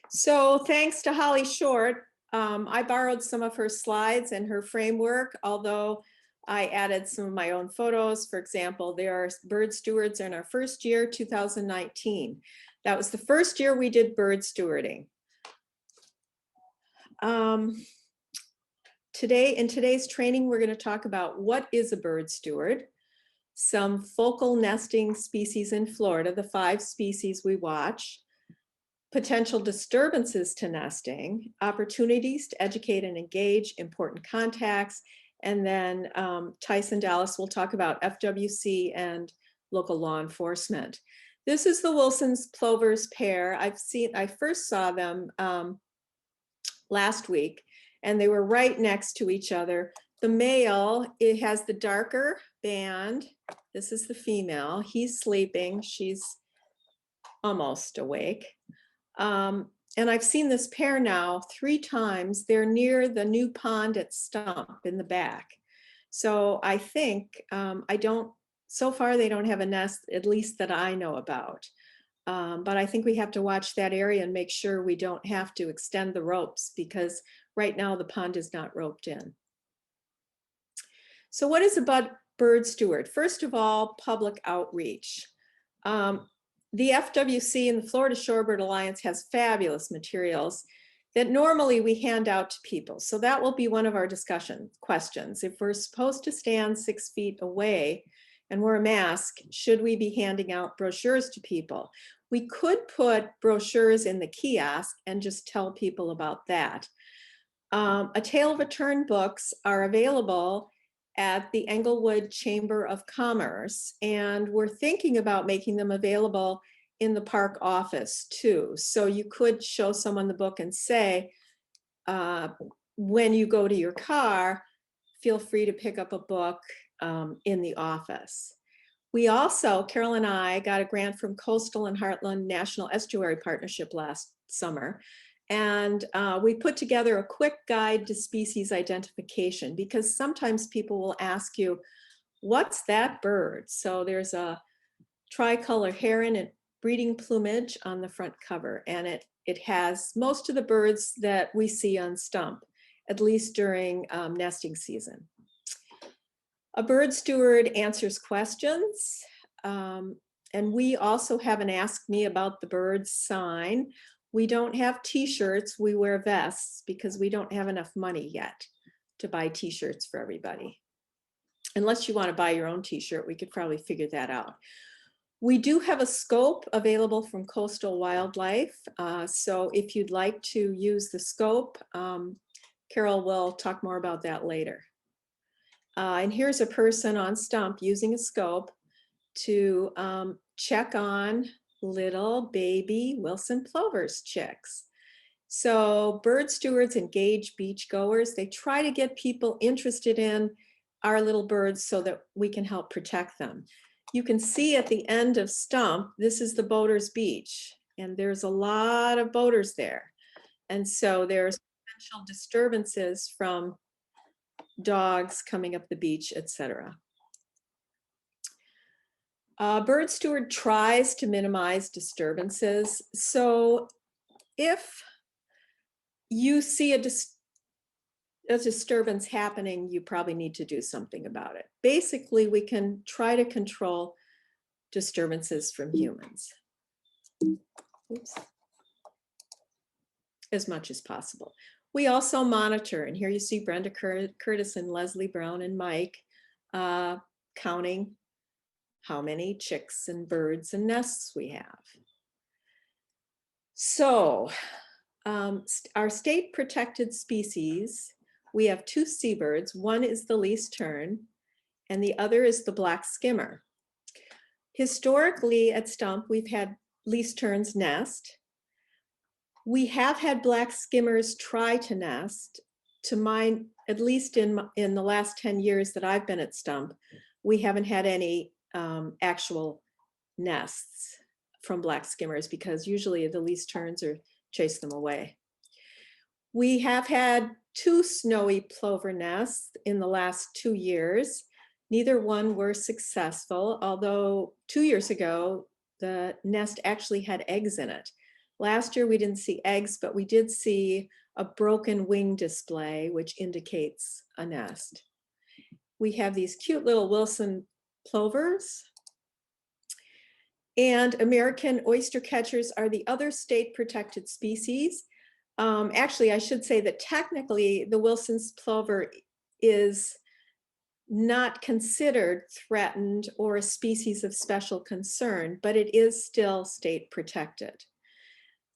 So thanks to Holly Short, I borrowed some of her slides and her framework, although I added some of my own photos. For example, there are bird stewards in our first year, 2019. That was the first year we did bird stewarding. In today's training, we're going to talk about what is a bird steward, some focal nesting species in Florida, the 5 species we watch, potential disturbances to nesting, opportunities to educate and engage, important contacts, and then Tyson Dallas will talk about FWC and local law enforcement. This is the Wilson's plovers pair. I first saw them last week, and they were right next to each other. The male, it has the darker band. This is the female. He's sleeping. She's almost awake. And I've seen this pair now 3 times. They're near the new pond at Stump in the back. So I think, so far they don't have a nest, at least that I know about. But I think we have to watch that area and make sure we don't have to extend the ropes, because right now the pond is not roped in. So what is a bird steward? First of all, public outreach. The FWC and the Florida Shorebird Alliance has fabulous materials that normally we hand out to people. So that will be one of our discussion questions. If we're supposed to stand 6 feet away and wear a mask, should we be handing out brochures to people? We could put brochures in the kiosk and just tell people about that. A Tale of a Turn books are available at the Englewood Chamber of Commerce, and we're thinking about making them available in the park office too. So you could show someone the book and say, when you go to your car, feel free to pick up a book in the office. We also, Carol and I, got a grant from Coastal and Heartland National Estuary Partnership last summer. And we put together a quick guide to species identification, because sometimes people will ask you, what's that bird? So there's a tricolor heron and breeding plumage on the front cover, and it has most of the birds that we see on Stump, at least during nesting season. A bird steward answers questions, and we also have an Ask Me About the Birds sign. We don't have t-shirts, we wear vests because we don't have enough money yet to buy t-shirts for everybody. Unless you want to buy your own t-shirt, we could probably figure that out. We do have a scope available from Coastal Wildlife. So if you'd like to use the scope, Carol will talk more about that later. And here's a person on Stump using a scope to check on little baby Wilson plovers chicks. So bird stewards engage beachgoers. They try to get people interested in our little birds so that we can help protect them. You can see at the end of Stump, this is the Boaters Beach, and there's a lot of boaters there. And so there's potential disturbances from dogs coming up the beach, etc. Bird steward tries to minimize disturbances. So if you see a disturbance happening, you probably need to do something about it. Basically, we can try to control disturbances from humans. Oops. As much as possible. We also monitor, and here you see Brenda Curtis and Leslie Brown and Mike counting how many chicks and birds and nests we have. So our state protected species, we have 2 seabirds. One is the least tern and the other is the black skimmer. Historically at Stump, we've had least terns nest. We have had black skimmers try to nest. To mine, at least in the last 10 years that I've been at Stump, we haven't had any actual nests from black skimmers, because usually the least terns or chase them away. We have had 2 snowy plover nests in the last 2 years. Neither one were successful, although 2 years ago, the nest actually had eggs in it. Last year we didn't see eggs, but we did see a broken wing display, which indicates a nest. We have these cute little Wilson plovers. And American oyster catchers are the other state protected species. Actually, I should say that technically the Wilson's plover is not considered threatened or a species of special concern, but it is still state protected.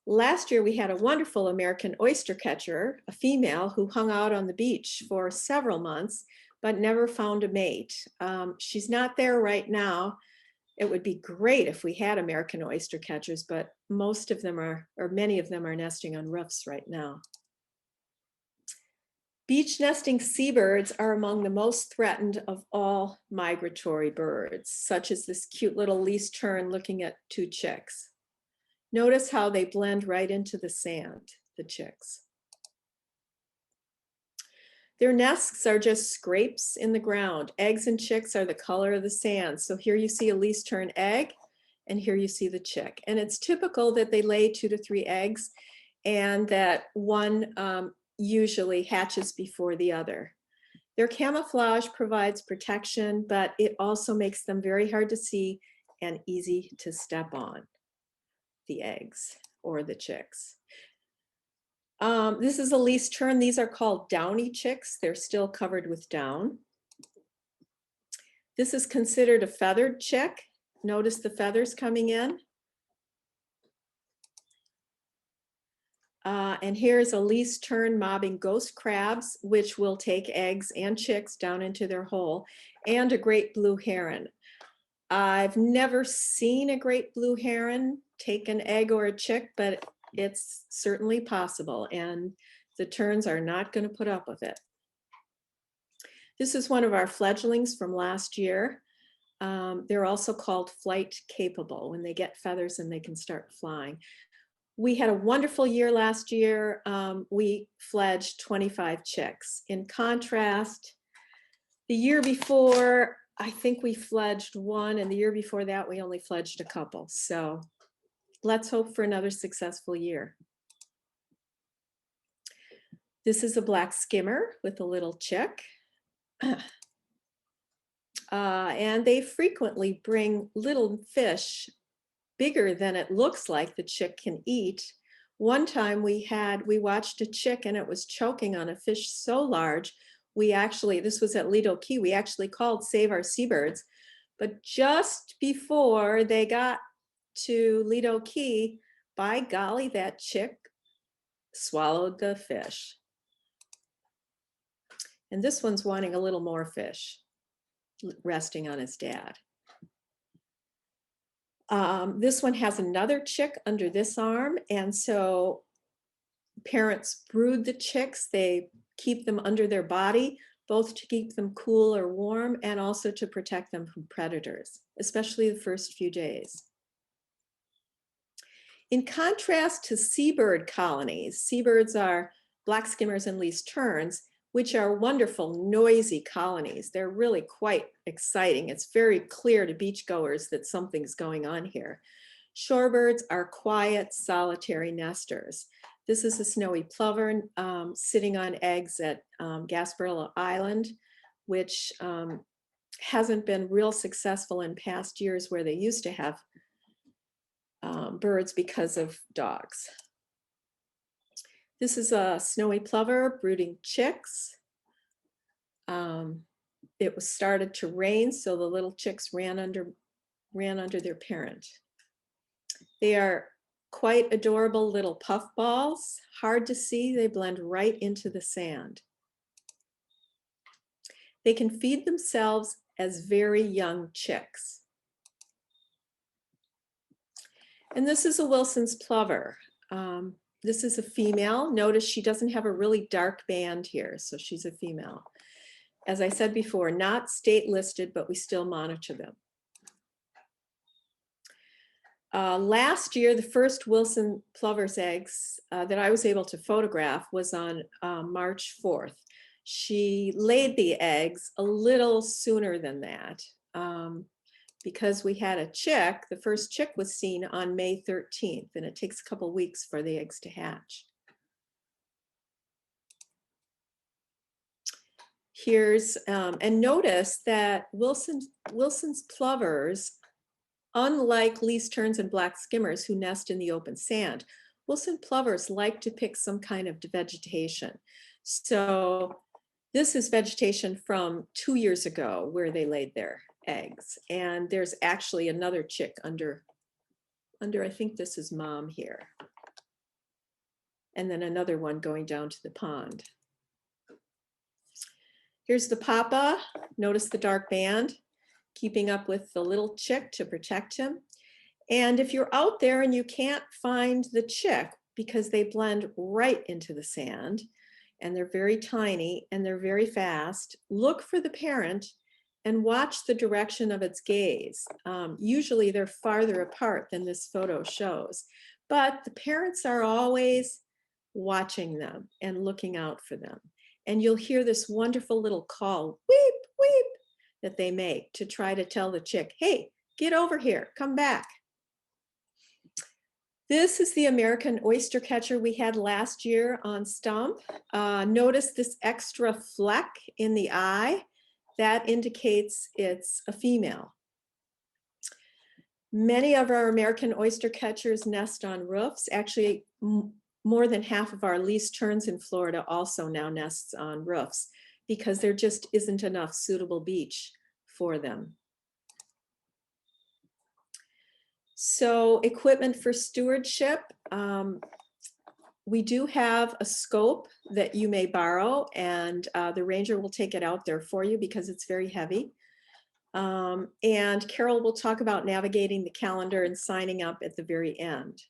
Last year, we had a wonderful American oyster catcher, a female, who hung out on the beach for several months, but never found a mate. She's not there right now. It would be great if we had American oyster catchers, but most of them are, or many of them are nesting on roofs right now. Beach nesting seabirds are among the most threatened of all migratory birds, such as this cute little least tern looking at two chicks. Notice how they blend right into the sand, the chicks. Their nests are just scrapes in the ground. Eggs and chicks are the color of the sand. So here you see a least tern egg, and here you see the chick. And it's typical that they lay 2 to 3 eggs, and that one usually hatches before the other. Their camouflage provides protection, but it also makes them very hard to see and easy to step on, the eggs or the chicks. This is a least tern. These are called downy chicks. They're still covered with down. This is considered a feathered chick. Notice the feathers coming in. And here's a least tern mobbing ghost crabs, which will take eggs and chicks down into their hole, and a great blue heron. I've never seen a great blue heron take an egg or a chick, but it's certainly possible, and the terns are not going to put up with it. This is one of our fledglings from last year. They're also called flight capable when they get feathers and they can start flying. We had a wonderful year last year. We fledged 25 chicks. In contrast, the year before, I think we fledged 1, and the year before that, we only fledged a couple. So let's hope for another successful year. This is a black skimmer with a little chick. And they frequently bring little fish bigger than it looks like the chick can eat. One time we watched a chick and it was choking on a fish so large, this was at Lido Key, we actually called Save Our Seabirds. But just before they got to Lido Key, by golly, that chick swallowed the fish. And this one's wanting a little more fish, resting on his dad. This one has another chick under this arm, and so parents brood the chicks. They keep them under their body, both to keep them cool or warm and also to protect them from predators, especially the first few days. In contrast to seabird colonies, seabirds are black skimmers and least terns, which are wonderful, noisy colonies. They're really quite exciting. It's very clear to beachgoers that something's going on here. Shorebirds are quiet, solitary nesters. This is a snowy plover sitting on eggs at Gasparilla Island, which hasn't been real successful in past years where they used to have birds because of dogs. This is a snowy plover brooding chicks. It was started to rain, so the little chicks ran under their parent. They are quite adorable little puffballs, hard to see. They blend right into the sand. They can feed themselves as very young chicks. And this is a Wilson's plover. This is a female. Notice she doesn't have a really dark band here, so she's a female. As I said before, not state listed, but we still monitor them. Last year, the first Wilson plover's eggs that I was able to photograph was on March 4th. She laid the eggs a little sooner than that, because we had a chick. The first chick was seen on May 13th, and it takes a couple weeks for the eggs to hatch. Here's, and notice that Wilson's plovers, unlike least terns and black skimmers who nest in the open sand, Wilson plovers like to pick some kind of vegetation. So this is vegetation from 2 years ago where they laid their eggs. And there's actually another chick under, I think this is mom here. And then another one going down to the pond. Here's the papa. Notice the dark band, keeping up with the little chick to protect him. And if you're out there and you can't find the chick because they blend right into the sand and they're very tiny and they're very fast, look for the parent and watch the direction of its gaze. Usually they're farther apart than this photo shows, but the parents are always watching them and looking out for them. And you'll hear this wonderful little call, weep, weep, that they make to try to tell the chick, hey, get over here, come back. This is the American oyster catcher we had last year on Stump. Notice this extra fleck in the eye. That indicates it's a female. Many of our American oyster catchers nest on roofs. Actually, more than half of our least terns in Florida also now nests on roofs because there just isn't enough suitable beach for them. So equipment for stewardship. We do have a scope that you may borrow, and the ranger will take it out there for you because it's very heavy. And Carol will talk about navigating the calendar and signing up at the very end.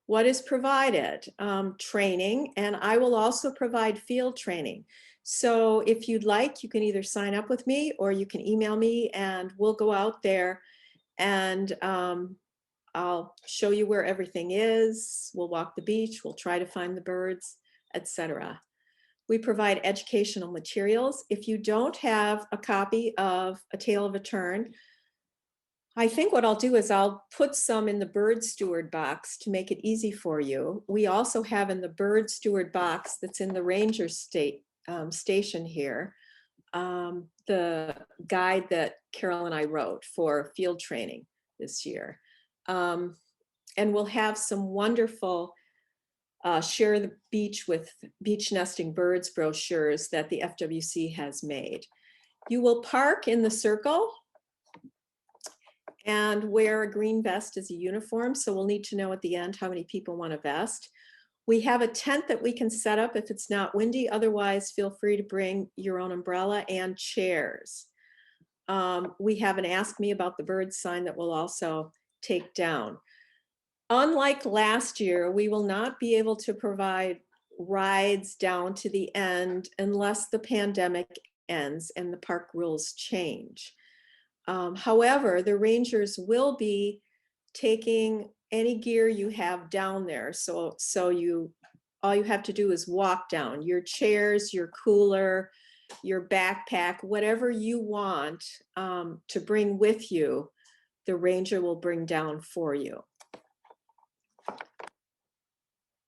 What is provided? Training, and I will also provide field training. So if you'd like, you can either sign up with me or you can email me and we'll go out there and I'll show you where everything is. We'll walk the beach, we'll try to find the birds, etc. We provide educational materials. If you don't have a copy of A Tale of a Tern, I think what I'll do is I'll put some in the Bird Steward box to make it easy for you. We also have in the Bird Steward box that's in the Ranger station here, the guide that Carol and I wrote for field training this year. And we'll have some wonderful Share the Beach with Beach Nesting Birds brochures that the FWC has made. You will park in the circle and wear a green vest as a uniform. So we'll need to know at the end how many people want a vest. We have a tent that we can set up if it's not windy. Otherwise, feel free to bring your own umbrella and chairs. We have an Ask Me About the Birds sign that we'll also take down. Unlike last year, we will not be able to provide rides down to the end unless the pandemic ends and the park rules change. However, the rangers will be taking any gear you have down there. So all you have to do is walk down your chairs, your cooler, your backpack, whatever you want to bring with you, the ranger will bring down for you.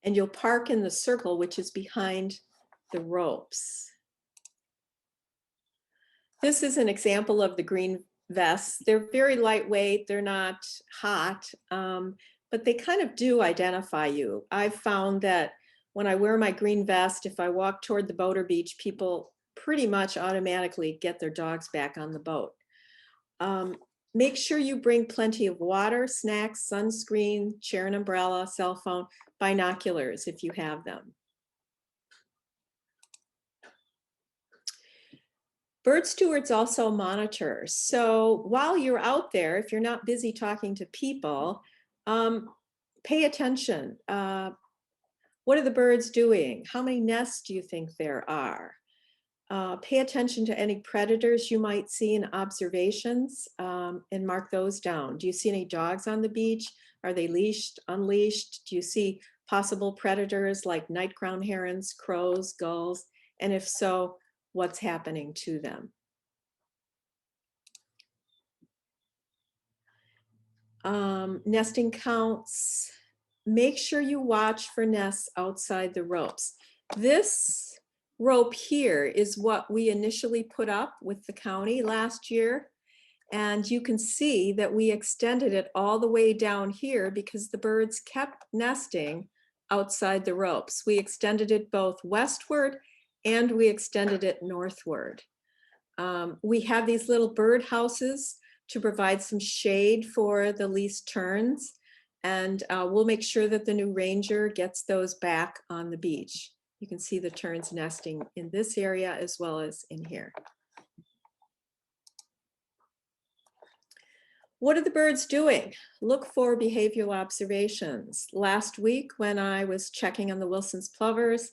And you'll park in the circle, which is behind the ropes. This is an example of the green vests. They're very lightweight, they're not hot, but they kind of do identify you. I've found that when I wear my green vest, if I walk toward the boat or beach, people pretty much automatically get their dogs back on the boat. Make sure you bring plenty of water, snacks, sunscreen, chair and umbrella, cell phone, binoculars if you have them. Bird stewards also monitor. So while you're out there, if you're not busy talking to people, pay attention. What are the birds doing? How many nests do you think there are? Pay attention to any predators you might see in observations and mark those down. Do you see any dogs on the beach? Are they leashed, unleashed? Do you see possible predators like night crown herons, crows, gulls? And if so, what's happening to them? Nesting counts. Make sure you watch for nests outside the ropes. This rope here is what we initially put up with the county last year. And you can see that we extended it all the way down here because the birds kept nesting outside the ropes. We extended it both westward and we extended it northward. We have these little bird houses to provide some shade for the least terns. And we'll make sure that the new ranger gets those back on the beach. You can see the terns nesting in this area as well as in here. What are the birds doing? Look for behavioral observations. Last week when I was checking on the Wilson's plovers,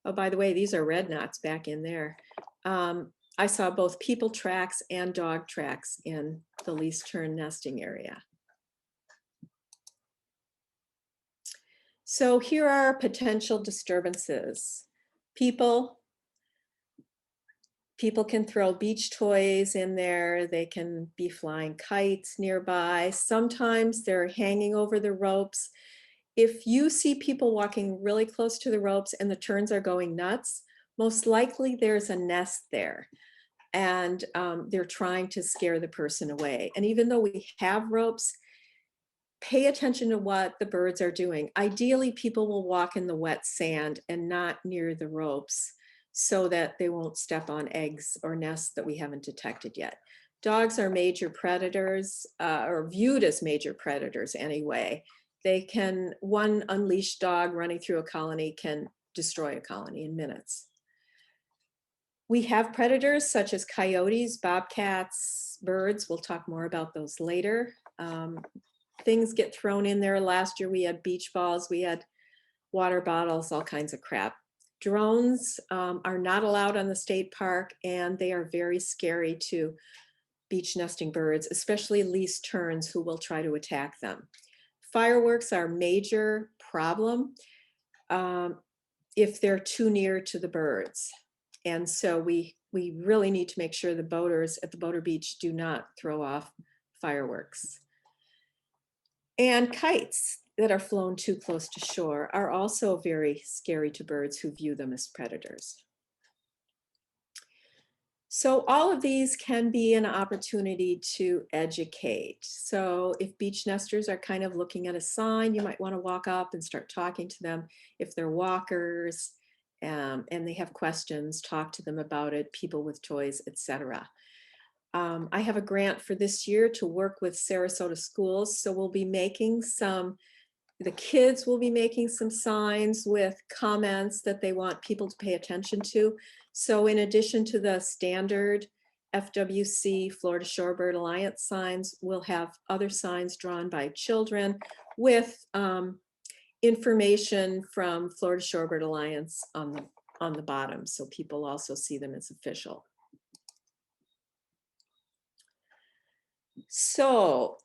oh, by the way, these are red knots back in there. I saw both people tracks and dog tracks in the least tern nesting area. So here are potential disturbances. People can throw beach toys in there. They can be flying kites nearby. Sometimes they're hanging over the ropes. If you see people walking really close to the ropes and the terns are going nuts, most likely there's a nest there and they're trying to scare the person away. And even though we have ropes, pay attention to what the birds are doing. Ideally, people will walk in the wet sand and not near the ropes so that they won't step on eggs or nests that we haven't detected yet. Dogs are major predators, or viewed as major predators anyway. One unleashed dog running through a colony can destroy a colony in minutes. We have predators such as coyotes, bobcats, birds. We'll talk more about those later. Things get thrown in there. Last year we had beach balls, we had water bottles, all kinds of crap. Drones are not allowed on the state park and they are very scary to beach nesting birds, especially least terns who will try to attack them. Fireworks are a major problem if they're too near to the birds. And so we really need to make sure the boaters at the boater beach do not throw off fireworks. And kites that are flown too close to shore are also very scary to birds who view them as predators. So all of these can be an opportunity to educate. So if beach nesters are kind of looking at a sign, you might want to walk up and start talking to them. If they're walkers and they have questions, talk to them about it, people with toys, etc. I have a grant for this year to work with Sarasota schools. So we'll be making the kids will be making some signs with comments that they want people to pay attention to. So in addition to the standard FWC Florida Shorebird Alliance signs, we'll have other signs drawn by children with information from Florida Shorebird Alliance on the bottom, so people also see them as official. So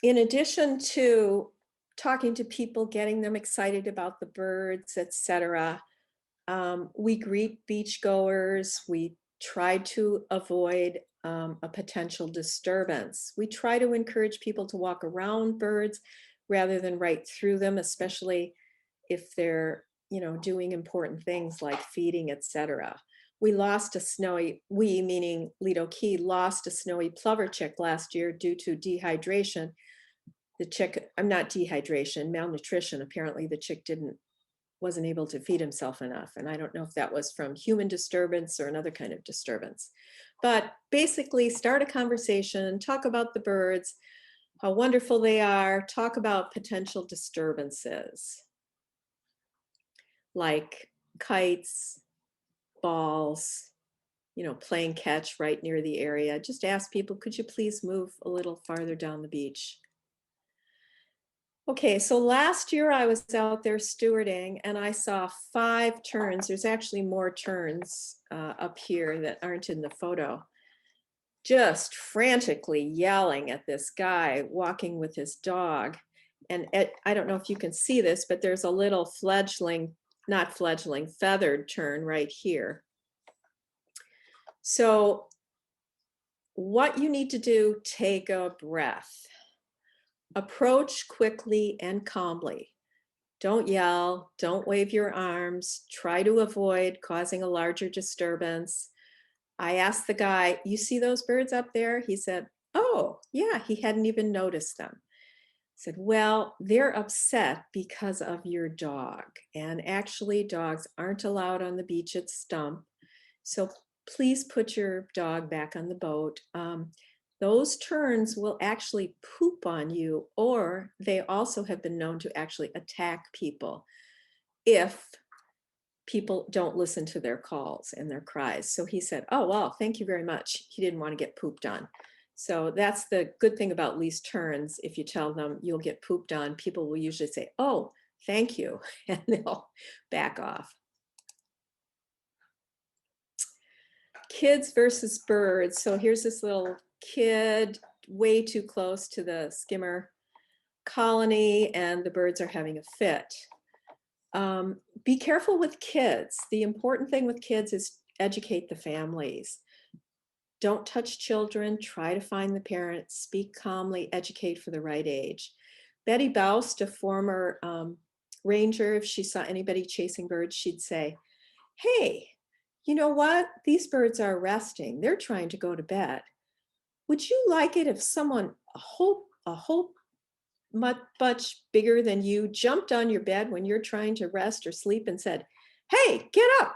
in addition to talking to people, getting them excited about the birds, etc., we greet beachgoers. We try to avoid a potential disturbance. We try to encourage people to walk around birds rather than right through them, especially if they're, doing important things like feeding, etc. We meaning Lido Key, lost a snowy plover chick last year due to dehydration. Malnutrition. Apparently the chick wasn't able to feed himself enough. And I don't know if that was from human disturbance or another kind of disturbance. But basically start a conversation, talk about the birds, how wonderful they are, talk about potential disturbances like kites, balls, playing catch right near the area. Just ask people, could you please move a little farther down the beach? Okay, so last year I was out there stewarding and I saw 5 terns. There's actually more terns up here that aren't in the photo, just frantically yelling at this guy walking with his dog. And I don't know if you can see this, but there's a little feathered tern right here. So what you need to do, take a breath. Approach quickly and calmly. Don't yell, don't wave your arms, try to avoid causing a larger disturbance. I asked the guy, you see those birds up there? He said, oh, yeah, he hadn't even noticed them. I said, well, they're upset because of your dog. And actually, dogs aren't allowed on the beach at Stump. So please put your dog back on the boat. Those terns will actually poop on you, or they also have been known to actually attack people if people don't listen to their calls and their cries. So he said, oh, well, thank you very much. He didn't want to get pooped on. So that's the good thing about least terns. If you tell them you'll get pooped on, people will usually say, oh, thank you, and they'll back off. Kids versus birds. So here's this little kid way too close to the skimmer colony, and the birds are having a fit. Be careful with kids. The important thing with kids is educate the families. Don't touch children. Try to find the parents. Speak calmly. Educate for the right age. Betty Boust, a former ranger, if she saw anybody chasing birds, she'd say, hey, you know what? These birds are resting. They're trying to go to bed. Would you like it if someone a whole much bigger than you jumped on your bed when you're trying to rest or sleep and said, hey, get up,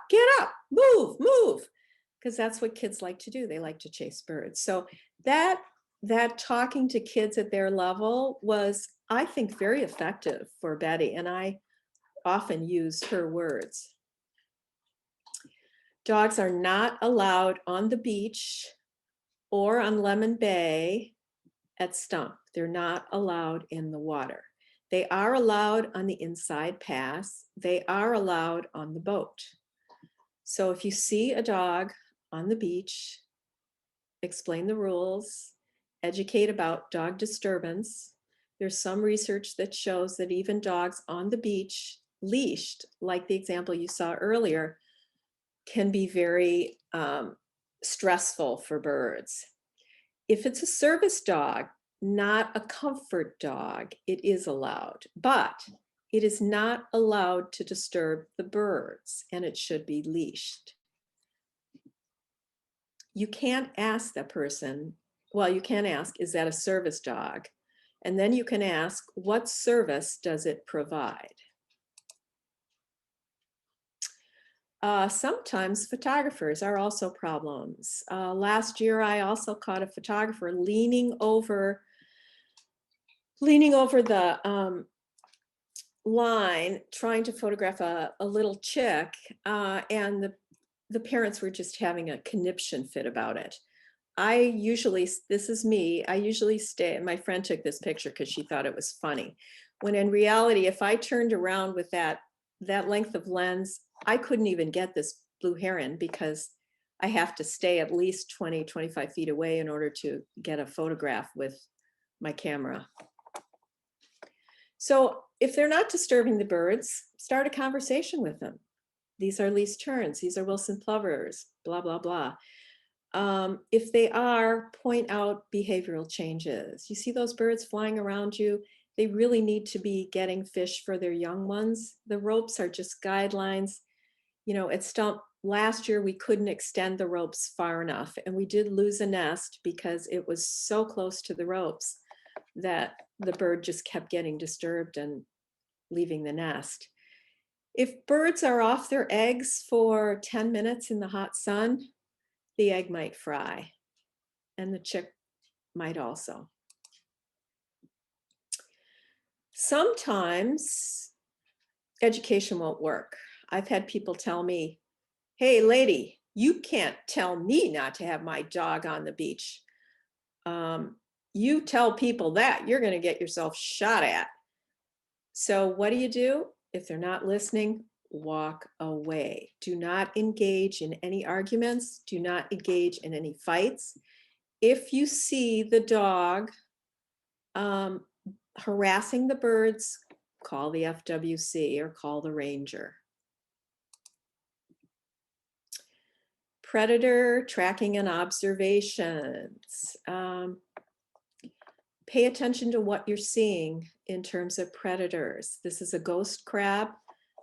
move, because that's what kids like to do. They like to chase birds. So that talking to kids at their level was, I think, very effective for Betty, and I often use her words. Dogs are not allowed on the beach or on Lemon Bay at Stump. They're not allowed in the water. They are allowed on the inside pass. They are allowed on the boat. So if you see a dog on the beach, explain the rules, educate about dog disturbance. There's some research that shows that even dogs on the beach, leashed, like the example you saw earlier, can be very stressful for birds. If it's a service dog, not a comfort dog, it is allowed, but it is not allowed to disturb the birds, and it should be leashed. You can't ask that person, well, you can ask, is that a service dog? And then you can ask, what service does it provide? Sometimes photographers are also problems. Last year, I also caught a photographer leaning over the line, trying to photograph a little chick, and the parents were just having a conniption fit about it. This is me, I usually stay, my friend took this picture because she thought it was funny. When in reality, if I turned around with that length of lens, I couldn't even get this blue heron because I have to stay at least 20, 25 feet away in order to get a photograph with my camera. So if they're not disturbing the birds, start a conversation with them. These are least terns, these are Wilson plovers, blah, blah, blah. If they are, point out behavioral changes. You see those birds flying around you, they really need to be getting fish for their young ones. The ropes are just guidelines. You know, at Stump last year, we couldn't extend the ropes far enough, and we did lose a nest because it was so close to the ropes that the bird just kept getting disturbed and leaving the nest. If birds are off their eggs for 10 minutes in the hot sun, the egg might fry, and the chick might also. Sometimes education won't work. I've had people tell me, hey, lady, you can't tell me not to have my dog on the beach. You tell people that, you're going to get yourself shot at. So what do? If they're not listening, walk away. Do not engage in any arguments. Do not engage in any fights. If you see the dog harassing the birds, call the FWC or call the ranger. Predator tracking and observations. pay attention to what you're seeing in terms of predators. This is a ghost crab,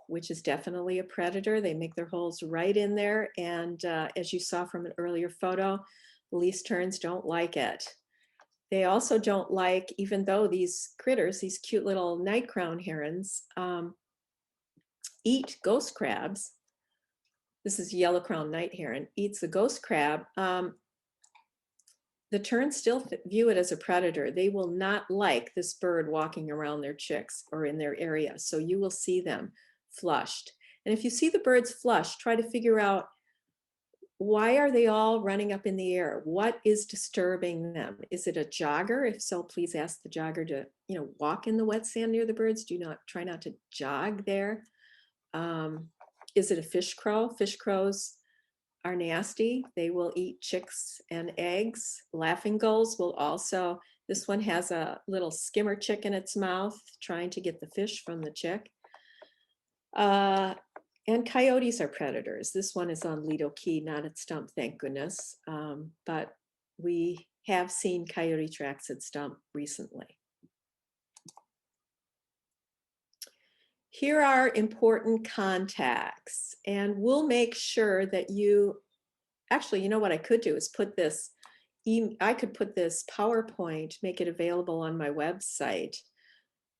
which is definitely a predator. They make their holes right in there. And as you saw from an earlier photo, least terns don't like it. They also don't like, even though these critters, these cute little night crown herons, eat ghost crabs. This is yellow crown night heron, eats the ghost crab. The terns still view it as a predator. They will not like this bird walking around their chicks or in their area. So you will see them flushed. And if you see the birds flushed, try to figure out, why are they all running up in the air? What is disturbing them? Is it a jogger? If so, please ask the jogger to, walk in the wet sand near the birds. Try not to jog there. Is it a fish crow? Fish crows are nasty. They will eat chicks and eggs. Laughing gulls will also, this one has a little skimmer chick in its mouth, trying to get the fish from the chick. And coyotes are predators. This one is on Lido Key, not at Stump, thank goodness. But we have seen coyote tracks at Stump recently. Here are important contacts, and we'll make sure that you, actually, you know what I could do is put this, I could put this PowerPoint, make it available on my website,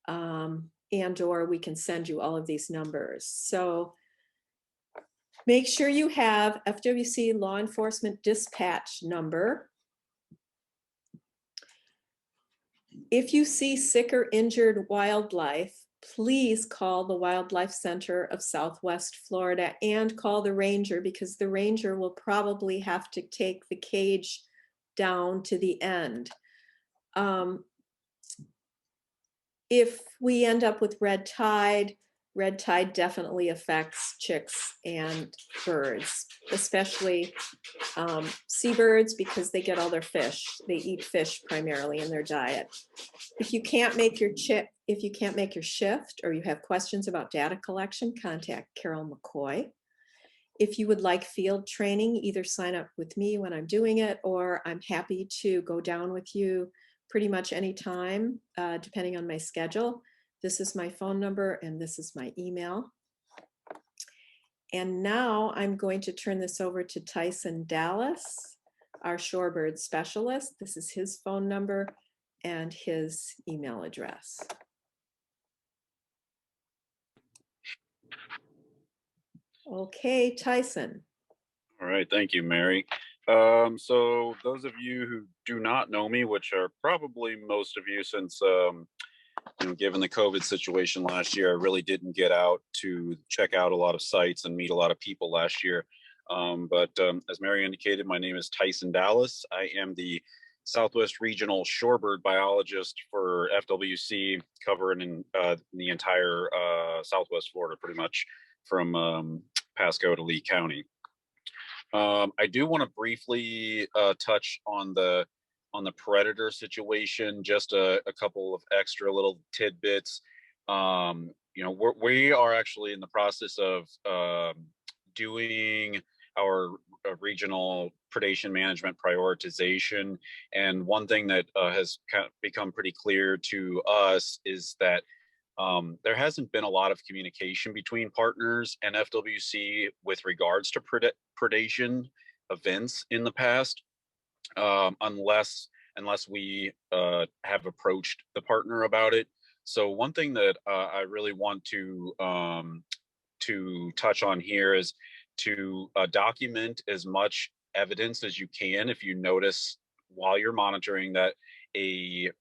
and or we can send you all of these numbers. So make sure you have FWC law enforcement dispatch number. If you see sick or injured wildlife, please call the Wildlife Center of Southwest Florida and call the ranger, because the ranger will probably have to take the cage down to the end. If we end up with red tide definitely affects chicks and birds, especially seabirds, because they get all their fish. They eat fish primarily in their diet. If you can't make your shift, or you have questions about data collection, contact Carol McCoy. If you would like field training, either sign up with me when I'm doing it, or I'm happy to go down with you pretty much any time, depending on my schedule. This is my phone number and this is my email. And now I'm going to turn this over to Tyson Dallas, our shorebird specialist. This is his phone number and his email address. Okay, Tyson. All right, thank you, Mary. So those of you who do not know me, which are probably most of you, since given the COVID situation last year, I really didn't get out to check out a lot of sites and meet a lot of people last year. But as Mary indicated, my name is Tyson Dallas. I am the Southwest Regional Shorebird Biologist for FWC, covering the entire Southwest Florida, pretty much from Pasco to Lee County. I do want to briefly touch on the predator situation, just a couple of extra little tidbits. We are actually in the process of doing our regional predation management prioritization. And one thing that has kind of become pretty clear to us is that there hasn't been a lot of communication between partners and FWC with regards to predation events in the past, unless we have approached the partner about it. So one thing that I really want to touch on here is to document as much evidence as you can if you notice while you're monitoring that a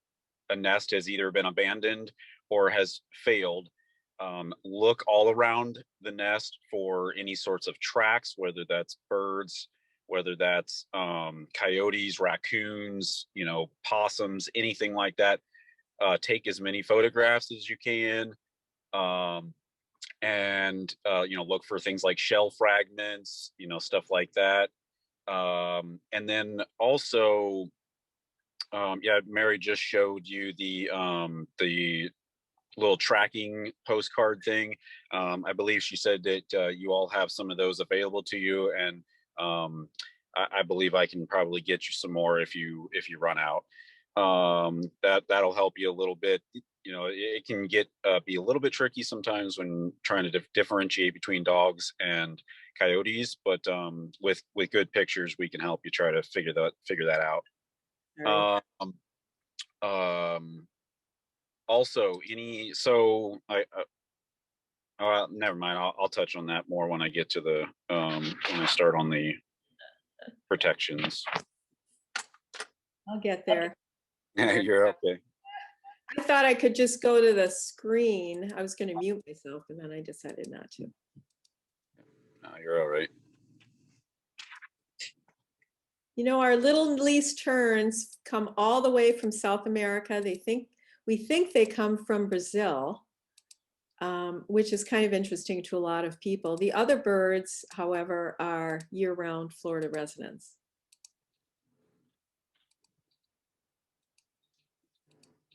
nest has either been abandoned or has failed. Look all around the nest for any sorts of tracks, whether that's birds, whether that's coyotes, raccoons, possums, anything like that. Take as many photographs as you can, and look for things like shell fragments, stuff like that. And then also, Mary just showed you the little tracking postcard thing. I believe she said that you all have some of those available to you, and I believe I can probably get you some more if you run out. That'll help you a little bit. You know, it can get be a little bit tricky sometimes when trying to differentiate between dogs and coyotes, but with good pictures, we can help you try to figure that out. All right. Um, also, any so I never mind. I'll touch on that more when I get to the when I start on the protections. I'll get there. You're okay. I thought I could just go to the screen. I was going to mute myself, and then I decided not to. No, you're all right. You know, our little least terns come all the way from South America. We think they come from Brazil, which is kind of interesting to a lot of people. The other birds, however, are year-round Florida residents.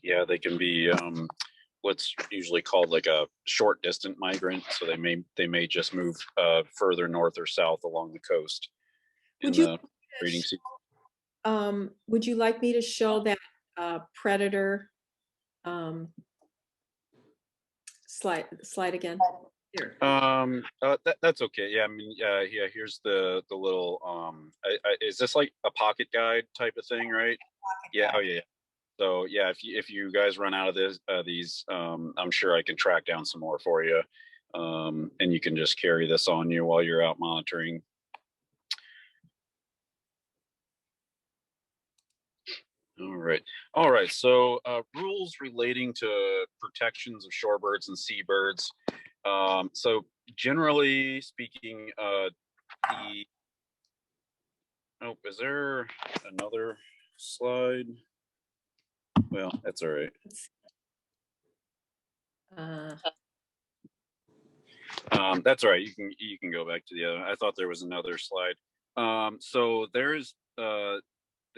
Yeah, they can be what's usually called like a short distant migrant. So they may just move further north or south along the coast in the breeding season. Would you like me to show that predator slide again? Here. That's okay. Yeah, I mean, yeah. Here's the little. Is this like a pocket guide type of thing, right? Yeah. Oh yeah. So yeah, if you guys run out of these, I'm sure I can track down some more for you, and you can just carry this on you while you're out monitoring. All right. So rules relating to protections of shorebirds and seabirds. So generally speaking, is there another slide? Well, that's all right. That's all right. You can go back to the other. I thought there was another slide. So there's the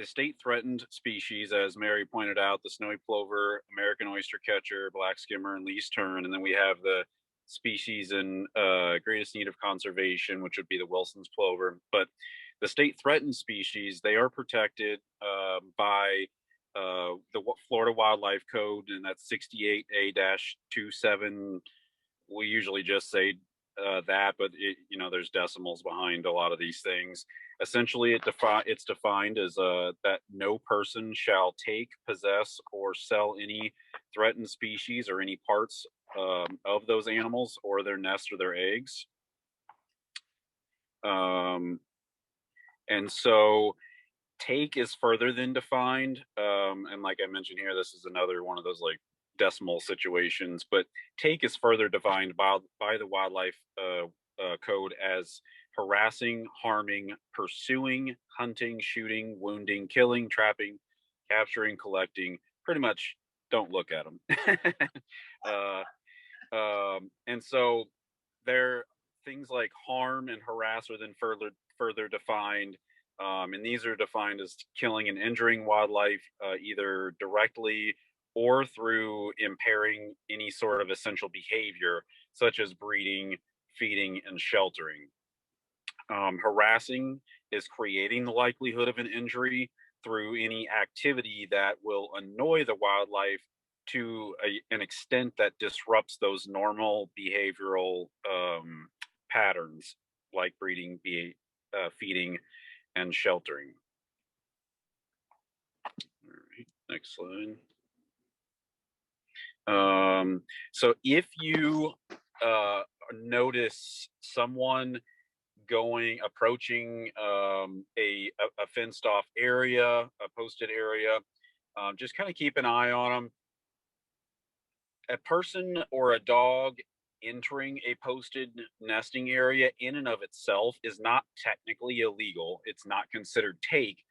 state threatened species, as Mary pointed out, the snowy plover, American oyster catcher, black skimmer, and least tern. And then we have the species in greatest need of conservation, which would be the Wilson's plover. But the state threatened species, they are protected by the Florida Wildlife Code, and that's 68A-27. We usually just say that, but there's decimals behind a lot of these things. Essentially, it's defined as that no person shall take, possess, or sell any threatened species or any parts of those animals or their nests or their eggs. And so take is further than defined. And like I mentioned here, this is another one of those like decimal situations, but take is further defined by the Wildlife Code as harassing, harming, pursuing, hunting, shooting, wounding, killing, trapping, capturing, collecting. Pretty much don't look at them. And so there things like harm and harass are then further defined. And these are defined as killing and injuring wildlife, either directly or through impairing any sort of essential behavior, such as breeding, feeding, and sheltering. Harassing is creating the likelihood of an injury through any activity that will annoy the wildlife to an extent that disrupts those normal behavioral patterns, like breeding, feeding, and sheltering. All right, next slide. So if you notice someone approaching a fenced off area, a posted area, just kind of keep an eye on them. A person or a dog entering a posted nesting area in and of itself is not technically illegal. It's not considered take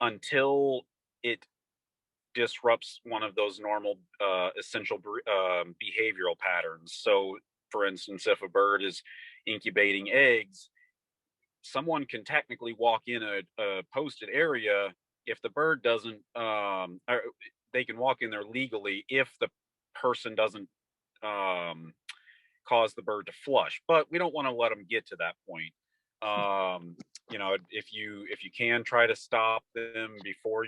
until it disrupts one of those normal essential behavioral patterns. So for instance, if a bird is incubating eggs, someone can technically walk in a posted area. If the bird doesn't, they can walk in there legally if the person doesn't cause the bird to flush. But we don't want to let them get to that point. if you can try to stop them before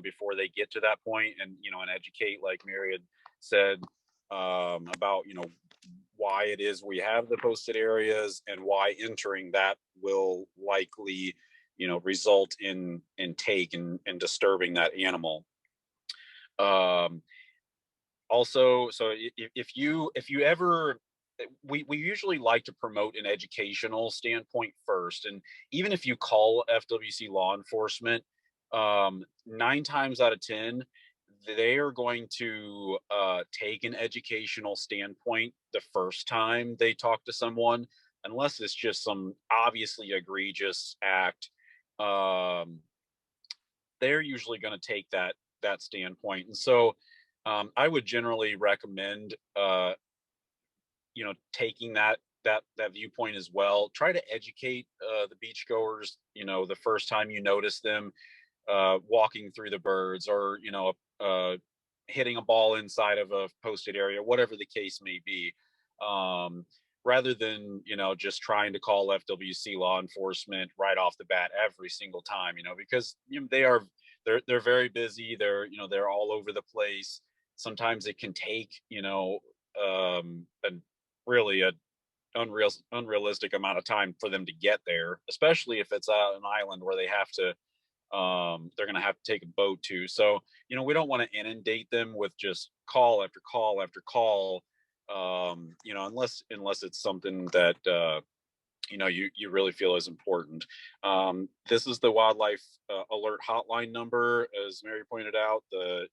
before they get to that point, and educate, like Mary had said, about why it is we have the posted areas and why entering that will likely result in take and disturbing that animal. um Also, so if you ever, we usually like to promote an educational standpoint first, and even if you call FWC law enforcement, 9 times out of 10 they are going to take an educational standpoint the first time they talk to someone, unless it's just some obviously egregious act. um, they're usually going to take that standpoint. And so I would generally recommend taking that viewpoint as well. Try to educate the beachgoers, the first time you notice them walking through the birds, or hitting a ball inside of a posted area, whatever the case may be. um, Rather than just trying to call FWC law enforcement right off the bat every single time, because they're very busy. They're all over the place. Sometimes it can take a really a unrealistic amount of time for them to get there, especially if it's an island where they're going to have to take a boat to. So we don't want to inundate them with just call after call after call, unless it's something that you really feel is important. This is the wildlife alert hotline number, as Mary pointed out, the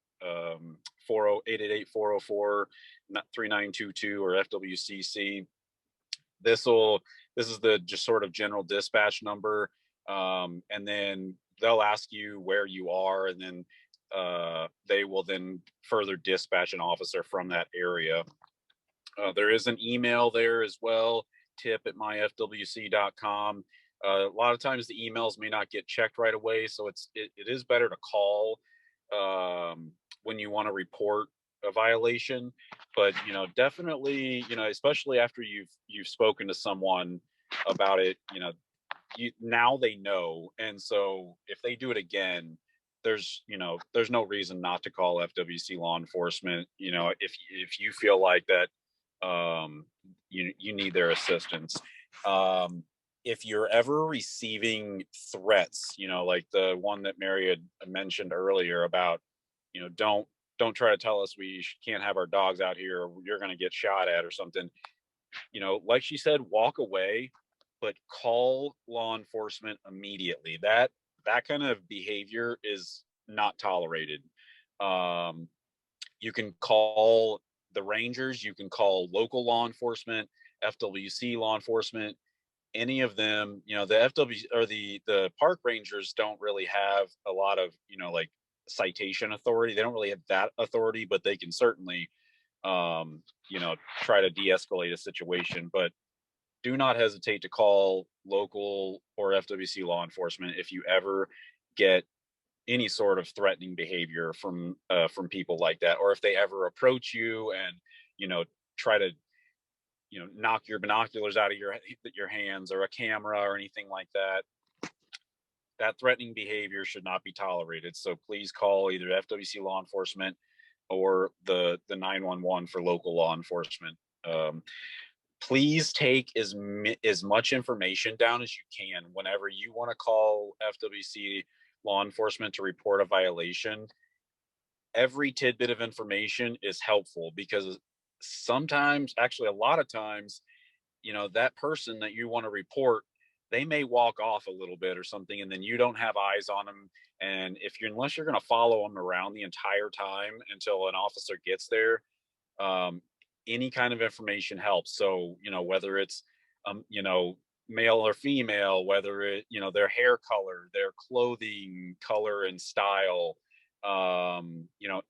3922 or FWCC. this will this is the just sort of general dispatch number. And then they'll ask you where you are, and then they will then further dispatch an officer from that area. There is an email there as well, tip@myfwc.com. A lot of times the emails may not get checked right away, so it is better to call when you want to report a violation. But definitely, especially after you've spoken to someone about it, now they know. And so if they do it again, there's no reason not to call FWC law enforcement, if you feel like that you need their assistance. If you're ever receiving threats, like the one that Mary had mentioned earlier about, don't try to tell us we can't have our dogs out here, or you're going to get shot at or something. Like she said, walk away, but call law enforcement immediately. That kind of behavior is not tolerated. Um, you can call the rangers, you can call local law enforcement, FWC law enforcement, any of them. The FW or the park rangers don't really have a lot of, like, citation authority. They don't really have that authority, but they can certainly try to de-escalate a situation. But do not hesitate to call local or FWC law enforcement if you ever get any sort of threatening behavior from people like that, or if they ever approach you and try to knock your binoculars out of your hands, or a camera or anything like that. That threatening behavior should not be tolerated. So please call either FWC law enforcement or the 911 for local law enforcement. Please take as much information down as you can whenever you want to call FWC law enforcement to report a violation. Every tidbit of information is helpful, because sometimes, actually a lot of times, that person that you want to report, they may walk off a little bit or something, and then you don't have eyes on them. And unless you're going to follow them around the entire time until an officer gets there, um, any kind of information helps. So whether it's male or female, whether their hair color, their clothing color and style,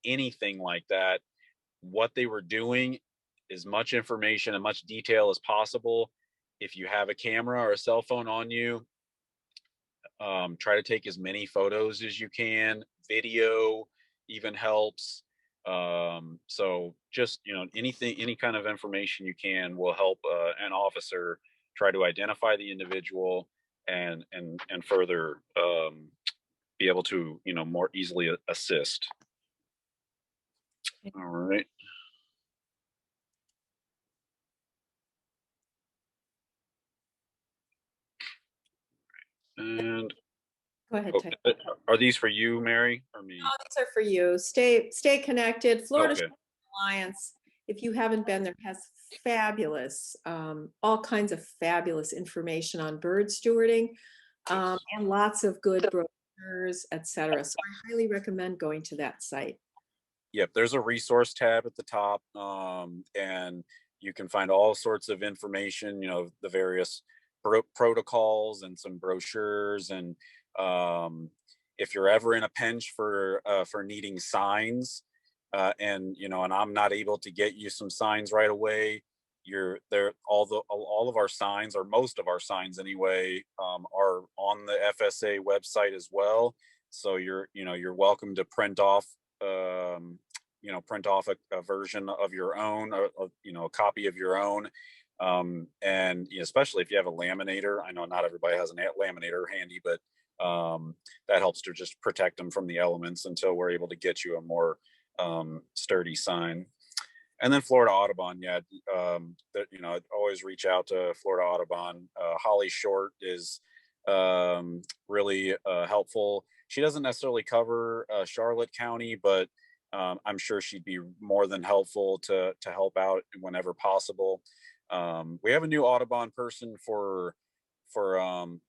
anything like that, what they were doing, as much information and much detail as possible. If you have a camera or a cell phone on you, try to take as many photos as you can. Video even helps. So just any kind of information you can will help an officer try to identify the individual, and further be able to, more easily assist. All right. And Go ahead, Ty. are these for you, Mary, or me? Oh, these are for you. Stay connected. Florida Okay. Alliance, if you haven't been there, has fabulous, all kinds of fabulous information on bird stewarding, and lots of good brochures, etc. So I highly recommend going to that site. Yep, there's a resource tab at the top, and you can find all sorts of information, the various protocols and some brochures. And if you're ever in a pinch for needing signs, and I'm not able to get you some signs right away, you're there. All of our signs, or most of our signs anyway, are on the FSA website as well. So you're welcome to print off a version of your own, a copy of your own. And especially if you have a laminator. I know not everybody has a laminator handy, but that helps to just protect them from the elements until we're able to get you a more sturdy sign. And then Florida Audubon, I'd always reach out to Florida Audubon. Holly Short is really helpful. She doesn't necessarily cover Charlotte County, but I'm sure she'd be more than helpful to help out whenever possible. We have a new Audubon person for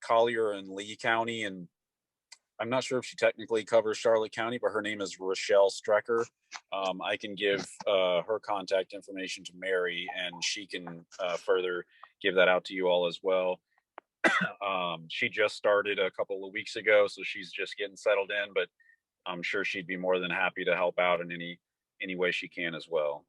Collier and Lee County, and I'm not sure if she technically covers Charlotte County, but her name is Rochelle Strecker. I can give her contact information to Mary, and she can further give that out to you all as well. She just started a couple of weeks ago, so she's just getting settled in, but I'm sure she'd be more than happy to help out in any way she can as well.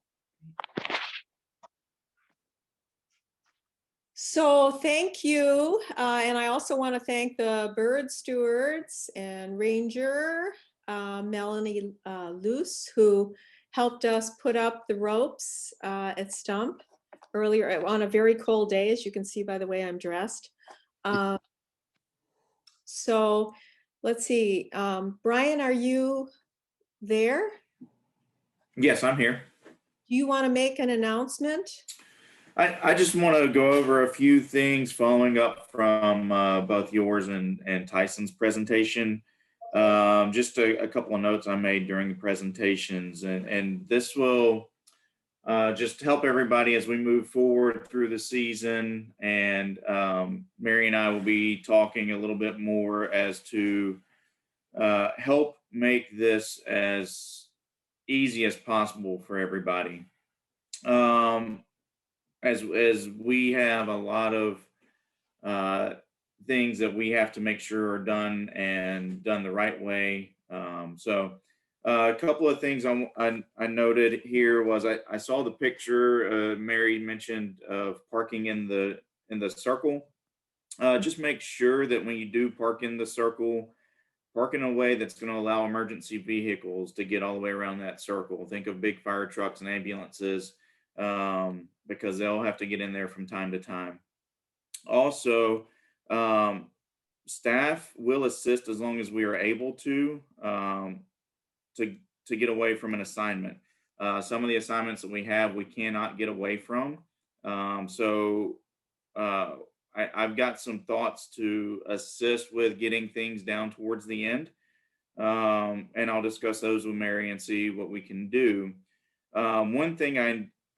So thank you. And I also want to thank the bird stewards and ranger, Melanie Luce, who helped us put up the ropes at Stump earlier on a very cold day, as you can see by the way I'm dressed. So let's see. Brian, are you there? Yes, I'm here. Do you want to make an announcement? I just want to go over a few things following up from both yours and Tyson's presentation. Just a couple of notes I made during the presentations, and this will just help everybody as we move forward through the season. And Mary and I will be talking a little bit more as to help make this as easy as possible for everybody. As we have a lot of things that we have to make sure are done and done the right way. So a couple of things I noted here was I saw the picture Mary mentioned of parking in the circle. Just make sure that when you do park in the circle, park in a way that's going to allow emergency vehicles to get all the way around that circle. Think of big fire trucks and ambulances, because they'll have to get in there from time to time. Also, staff will assist as long as we are able to get away from an assignment. Some of the assignments that we have, we cannot get away from. I've got some thoughts to assist with getting things down towards the end. And I'll discuss those with Mary and see what we can do. One thing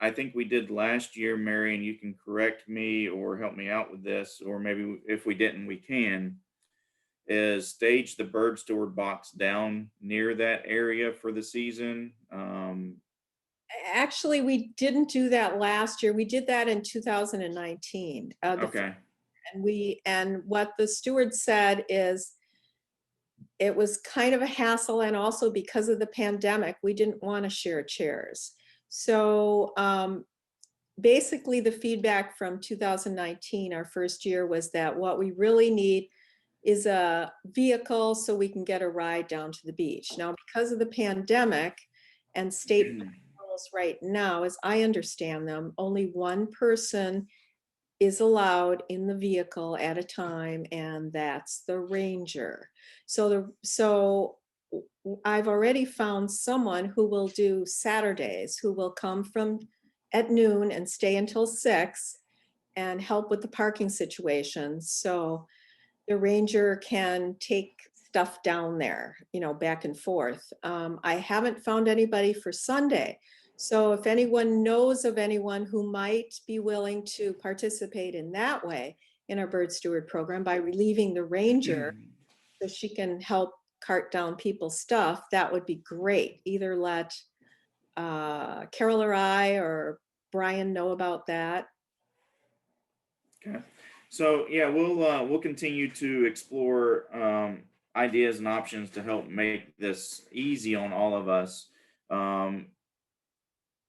I think we did last year, Mary, and you can correct me or help me out with this, or maybe if we didn't, we can, is stage the bird steward box down near that area for the season. Actually, we didn't do that last year. We did that in 2019. Okay. And what the steward said is it was kind of a hassle, and also because of the pandemic, we didn't want to share chairs. So basically the feedback from 2019, our first year, was that what we really need is a vehicle so we can get a ride down to the beach. Now, because of the pandemic and state rules right now, as I understand them, only one person is allowed in the vehicle at a time, and that's the ranger. So I've already found someone who will do Saturdays, who will come from at noon and stay until 6 and help with the parking situation. So the ranger can take stuff down there, back and forth. I haven't found anybody for Sunday. So if anyone knows of anyone who might be willing to participate in that way in our bird steward program by relieving the ranger so she can help cart down people's stuff, that would be great. Either let Carol or I or Brian know about that. Okay. So yeah, we'll continue to explore ideas and options to help make this easy on all of us.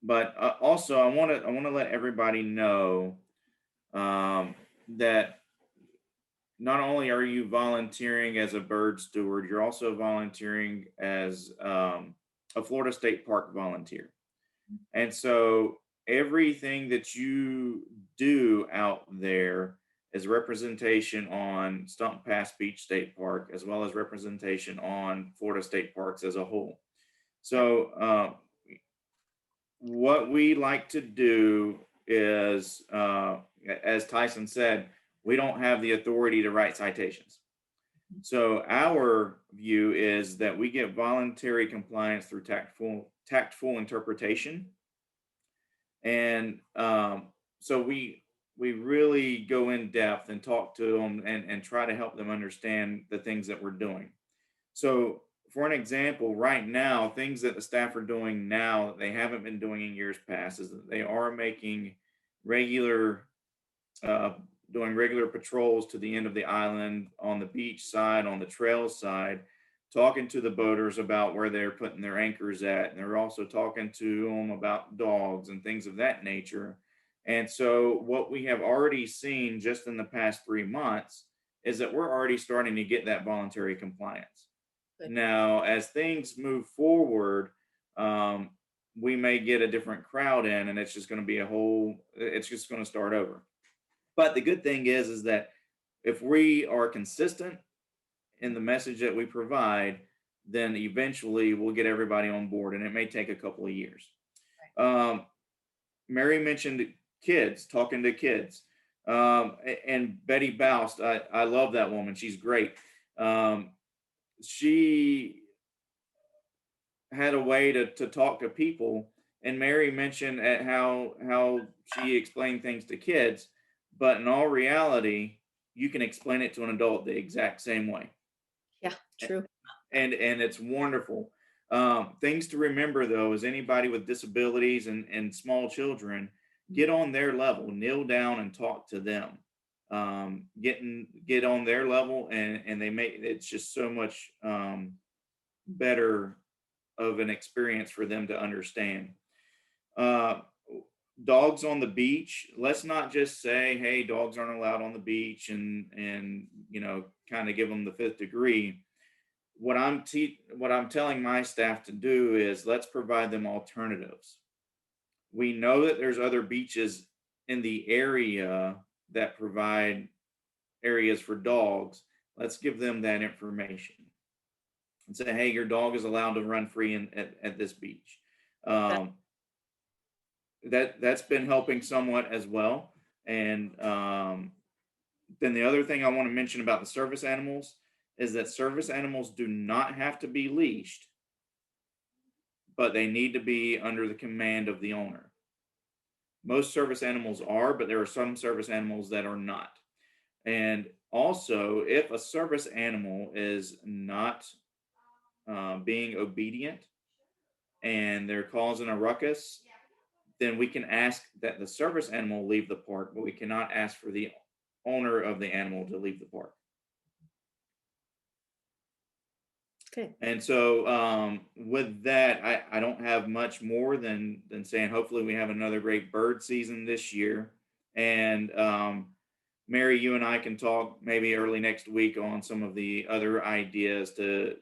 But also, I want to let everybody know that not only are you volunteering as a bird steward, you're also volunteering as a Florida State Park volunteer. And so everything that you do out there is representation on Stump Pass Beach State Park, as well as representation on Florida State Parks as a whole. So what we like to do is, as Tyson said, we don't have the authority to write citations. So our view is that we get voluntary compliance through tactful interpretation. And so we really go in depth and talk to them and try to help them understand the things that we're doing. So for an example, right now, things that the staff are doing now that they haven't been doing in years past is that they are making regular, doing regular patrols to the end of the island, on the beach side, on the trail side, talking to the boaters about where they're putting their anchors at. And they're also talking to them about dogs and things of that nature. And so what we have already seen just in the past 3 months is that we're already starting to get that voluntary compliance. Good. Now, as things move forward, we may get a different crowd in, and it's just going to be it's just going to start over. But the good thing is that if we are consistent in the message that we provide, then eventually we'll get everybody on board, and it may take a couple of years. Mary mentioned kids, talking to kids, and Betty Boust. I love that woman. She's great. She had a way to talk to people, and Mary mentioned at how she explained things to kids, but in all reality, you can explain it to an adult the exact same way. Yeah, true. And it's wonderful. Things to remember though is anybody with disabilities and small children, get on their level, kneel down and talk to them. Get on their level, and it's just so much better of an experience for them to understand. Dogs on the beach, let's not just say, hey, dogs aren't allowed on the beach and kind of give them the 5th degree. What I'm telling my staff to do is let's provide them alternatives. We know that there's other beaches in the area that provide areas for dogs. Let's give them that information and say, hey, your dog is allowed to run free at this beach. That's been helping somewhat as well. And then the other thing I want to mention about the service animals is that service animals do not have to be leashed, but they need to be under the command of the owner. Most service animals are, but there are some service animals that are not. And also, if a service animal is not being obedient and they're causing a ruckus, then we can ask that the service animal leave the park, but we cannot ask for the owner of the animal to leave the park. Okay. And so with that, I don't have much more than saying hopefully we have another great bird season this year. And Mary, you and I can talk maybe early next week on some of the other ideas to,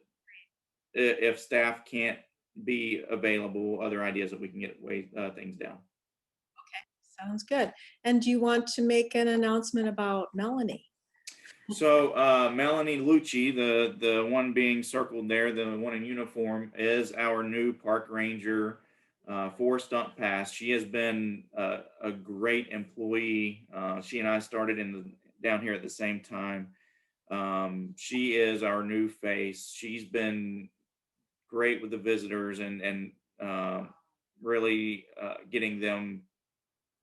if staff can't be available, other ideas that we can get things down. Okay, Sounds good. And do you want to make an announcement about Melanie? So Melanie Lucci, the one being circled there, the one in uniform, is our new park ranger for Stump Pass. She has been a great employee. She and I started down here at the same time. She is our new face. She's been great with the visitors and really getting them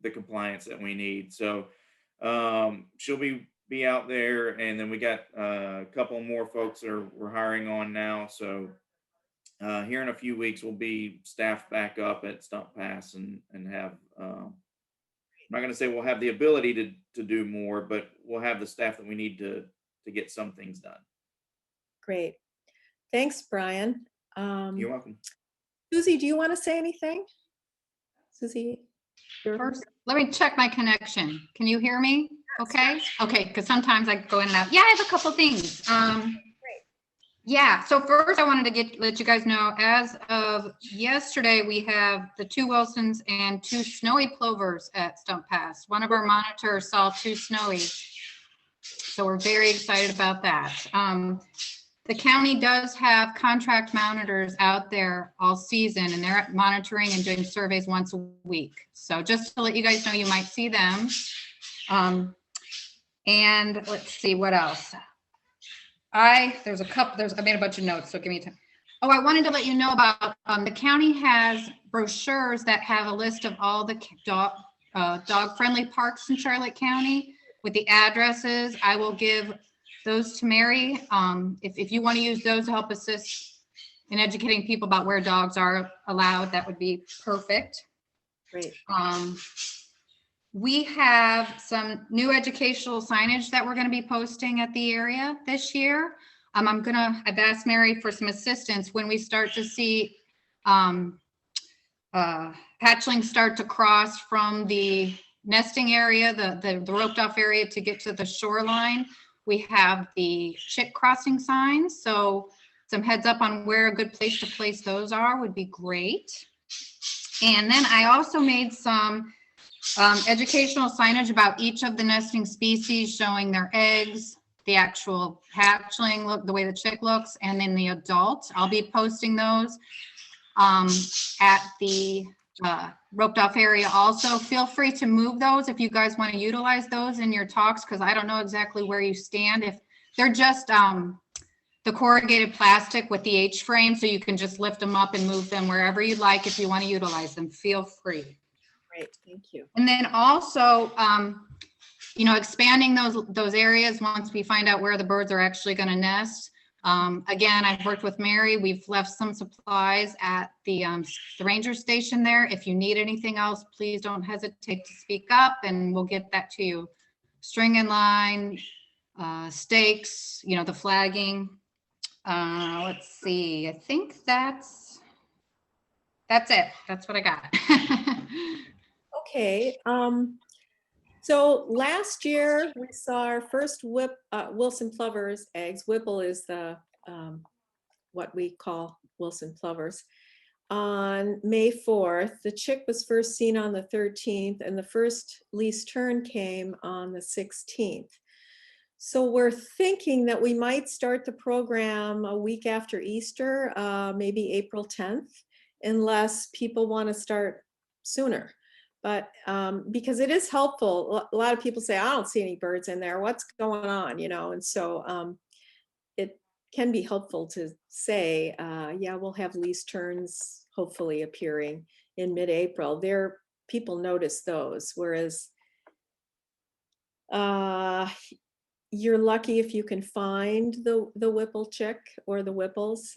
the compliance that we need. So she'll be out there, and then we got a couple more folks that we're hiring on now. So here in a few weeks, we'll be staffed back up at Stump Pass and have. I'm not going to say we'll have the ability to do more, but we'll have the staff that we need to get some things done. Great. Thanks, Brian. You're welcome. Susie, do you want to say anything? Susie? First, let me check my connection. Can you hear me? Okay. Okay. Because sometimes I go in and out. Yeah, I have a couple things. Yeah. So first, I wanted to let you guys know, as of yesterday, we have the 2 Wilsons and 2 snowy plovers at Stump Pass. One of our monitors saw 2 snowy, so we're very excited about that. The county does have contract monitors out there all season, and they're monitoring and doing surveys once a week. So just to let you guys know, you might see them. And let's see what else. I made a bunch of notes, so give me time. Oh, I wanted to let you know about the county has brochures that have a list of all the dog-friendly parks in Charlotte County with the addresses. I will give those to Mary. If you want to use those to help assist in educating people about where dogs are allowed, that would be perfect. Great. We have some new educational signage that we're going to be posting at the area this year. I've asked Mary for some assistance when we start to see hatchlings start to cross from the nesting area, the roped off area to get to the shoreline. We have the chick crossing signs. So some heads up on where a good place to place those are would be great. And then I also made some educational signage about each of the nesting species, showing their eggs, the actual hatchling look, the way the chick looks, and then the adult. I'll be posting those at the roped off area. Also, feel free to move those if you guys want to utilize those in your talks, because I don't know exactly where you stand. If they're just the corrugated plastic with the H frame, so you can just lift them up and move them wherever you'd like. If you want to utilize them, feel free. Great, thank you. And then also, expanding those areas once we find out where the birds are actually going to nest. Again, I've worked with Mary. We've left some supplies at the ranger station there. If you need anything else, please don't hesitate to speak up and we'll get that to you. String and line, stakes, the flagging. Let's see. I think that's it. That's what I got. Okay. So last year we saw our first Wilson plovers eggs. Whipple is the what we call Wilson plovers. On May 4th, the chick was first seen on the 13th, and the first lease turn came on the 16th. So we're thinking that we might start the program a week after Easter, maybe April 10th, unless people want to start sooner. But because it is helpful, a lot of people say, I don't see any birds in there. What's going on? And so it can be helpful to say, yeah, we'll have lease turns hopefully appearing in mid-April. People notice those, whereas you're lucky if you can find the Whipple chick or the Whipples.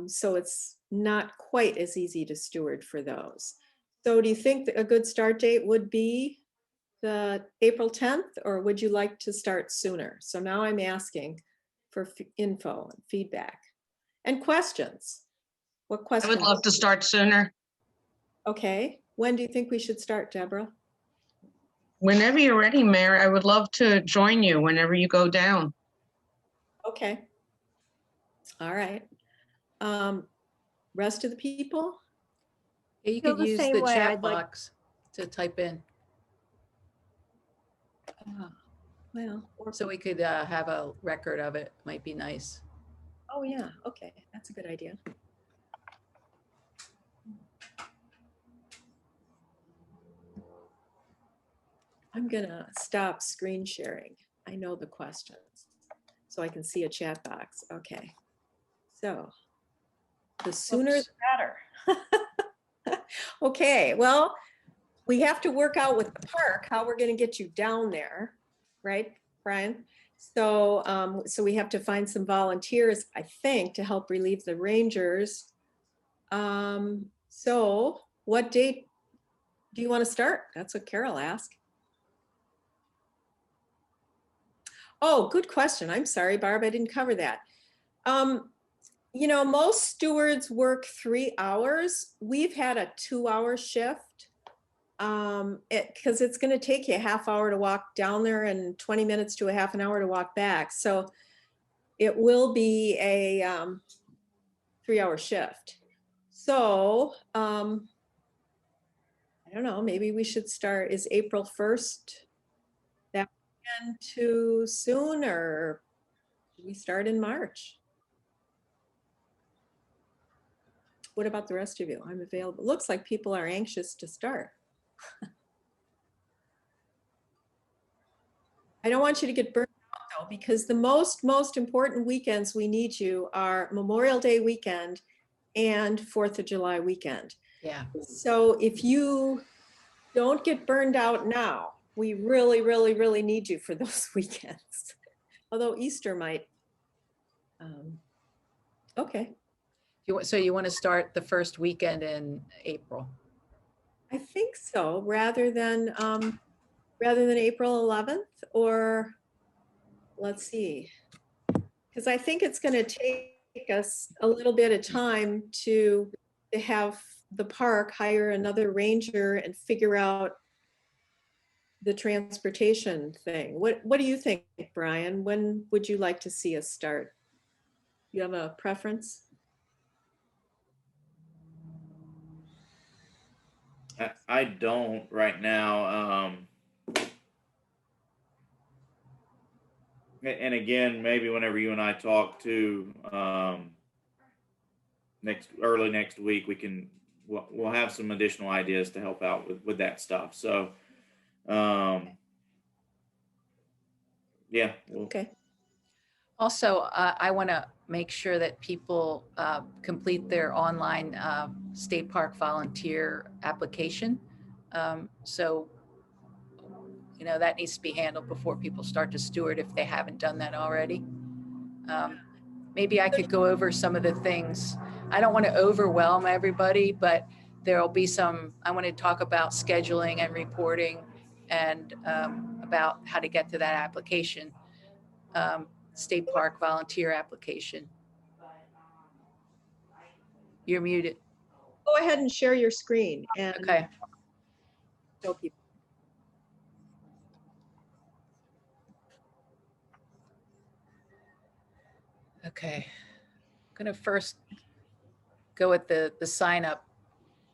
So it's not quite as easy to steward for those. So do you think that a good start date would be the April 10th, or would you like to start sooner? So now I'm asking for info and feedback and questions. What questions? I would love to start sooner. Okay. When do you think we should start, Deborah? Whenever you're ready, Mayor, I would love to join you whenever you go down. Okay. All right. Rest of the people? Yeah, you Feel could the use same the way. chat I'd like- box to type in. Well, or, So we could have a record of it. Might be nice. oh yeah, okay, that's a good idea. I'm gonna stop screen sharing. I know the questions, so I can see a chat box. Okay. So the sooner Oops. the better. Okay, well, we have to work out with the park, how we're gonna get you down there, right, Brian? So, so we have to find some volunteers, I think, to help relieve the rangers. So what date do you want to start? That's what Carol asked. Oh, good question. I'm sorry, Barb, I didn't cover that. You know, most stewards work 3 hours. We've had a 2-hour shift. Because it's going to take you a half hour to walk down there and 20 minutes to a half an hour to walk back. So it will be a 3-hour shift. So I don't know, maybe we should start, is April 1st that weekend too soon, or should we start in March? What about the rest of you? I'm available. Looks like people are anxious to start. I don't want you to get burned out though, because the most important weekends we need you are Memorial Day weekend and 4th of July weekend. Yeah. So if you don't get burned out now, we really, really, really need you for those weekends. Although Easter might. Okay, So you want to start the first weekend in April? I think so. Rather than April 11th, or let's see, because I think it's going to take us a little bit of time to have the park hire another ranger and figure out the transportation thing. What do you think, Brian? When would you like to see us start? You have a preference? I don't right now. And again, maybe whenever you and I talk to early next week, we'll have some additional ideas to help out with that stuff. So, yeah. Okay. Also, I want to make sure that people complete their online state park volunteer application. So, you know, that needs to be handled before people start to steward if they haven't done that already. Maybe I could go over some of the things. I don't want to overwhelm everybody, but there'll be some, I want to talk about scheduling and reporting and about how to get to that application. State park volunteer application. You're muted. Go ahead and share your screen and Okay. show people. Okay. I'm gonna first go with the sign up.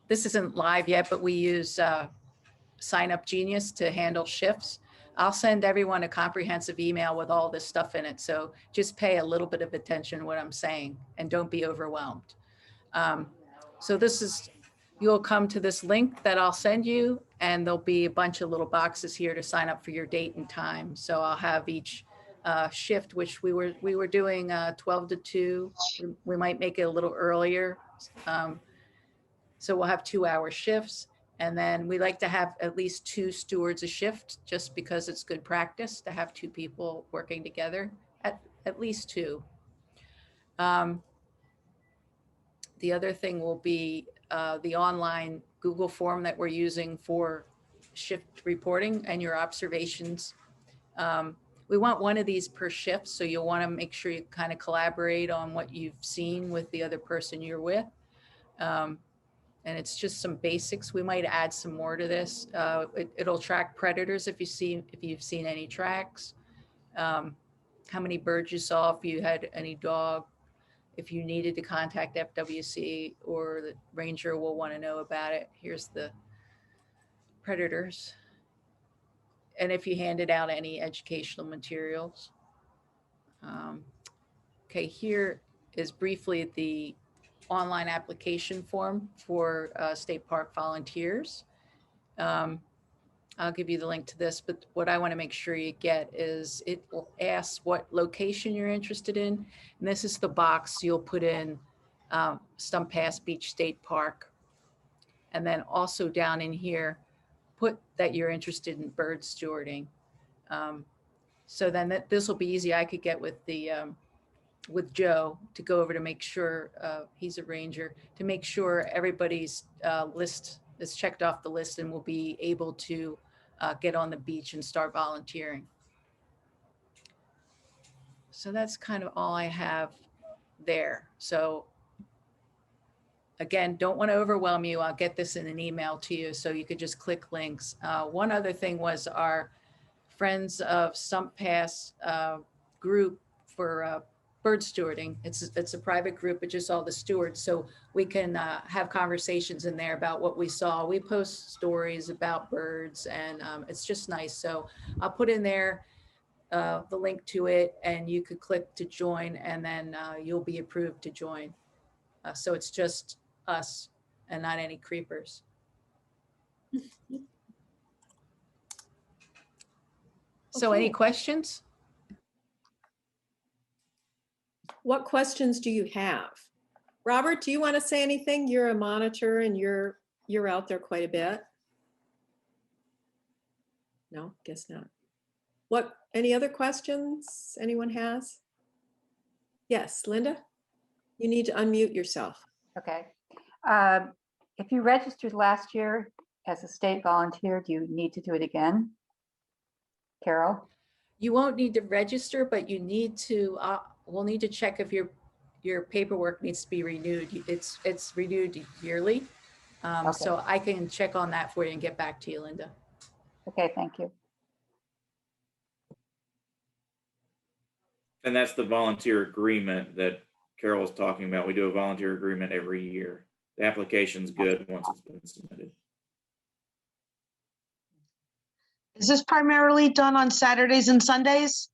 This isn't live yet, but we use Sign Up Genius to handle shifts. I'll send everyone a comprehensive email with all this stuff in it. So just pay a little bit of attention to what I'm saying and don't be overwhelmed. So you'll come to this link that I'll send you, and there'll be a bunch of little boxes here to sign up for your date and time. So I'll have each shift, which we were doing 12 to 2. We might make it a little earlier. So we'll have 2-hour shifts. And then we like to have at least 2 stewards a shift, just because it's good practice to have 2 people working together, at least 2. The other thing will be the online Google form that we're using for shift reporting and your observations. We want one of these per shift, so you'll want to make sure you kind of collaborate on what you've seen with the other person you're with. And it's just some basics. We might add some more to this. It'll track predators if you've seen any tracks, how many birds you saw, if you had any dog, if you needed to contact FWC or the ranger will want to know about it. Here's the predators. and if you handed out any educational materials. Okay, here is briefly the online application form for state park volunteers. I'll give you the link to this, but what I want to make sure you get is it will ask what location you're interested in. And this is the box you'll put in Stump Pass Beach State Park. And then also down in here, put that you're interested in bird stewarding. So then this will be easy. I could get with the with Joe to go over to make sure he's a ranger, to make sure everybody's list is checked off the list and will be able to get on the beach and start volunteering. So that's kind of all I have there. So again, don't want to overwhelm you. I'll get this in an email to you so you could just click links. One other thing was our Friends of Stump Pass group for bird stewarding. It's a private group, but just all the stewards. So we can have conversations in there about what we saw. We post stories about birds and it's just nice. So I'll put in there the link to it and you could click to join and then you'll be approved to join. So it's just us and not any creepers. So any Okay. questions? What questions do you have? Robert, do you want to say anything? You're a monitor and you're out there quite a bit. No, guess not. Any other questions anyone has? Yes, Linda, you need to unmute yourself. Okay. If you registered last year as a state volunteer, do you need to do it again? Carol? You won't need to register, but you need to, we'll need to check if your paperwork needs to be renewed. It's renewed yearly. Okay. So I can check on that for you and get back to you, Linda. Okay, thank you. And that's the volunteer agreement that Carol was talking about. We do a volunteer agreement every year. The application's good once it's been submitted. Is this primarily done on Saturdays and Sundays?